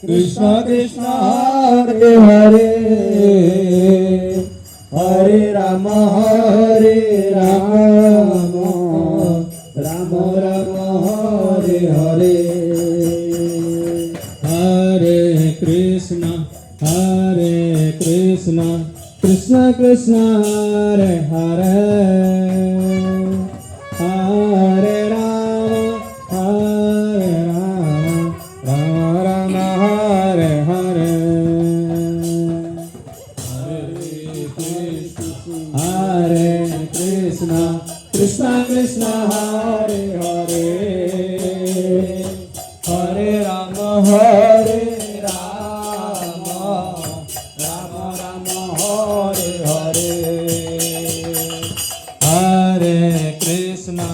Krishna Krishna Hare Hare Hare Rama Rama Rama Hare Hare Hare Krishna Krishna Krishna Hare Hare Hare Rama Rama Rama Hare Hare Hare Krishna Krishna Krishna Hare Hare Hare Rama Rama Rama Hare Hare Hare Krishna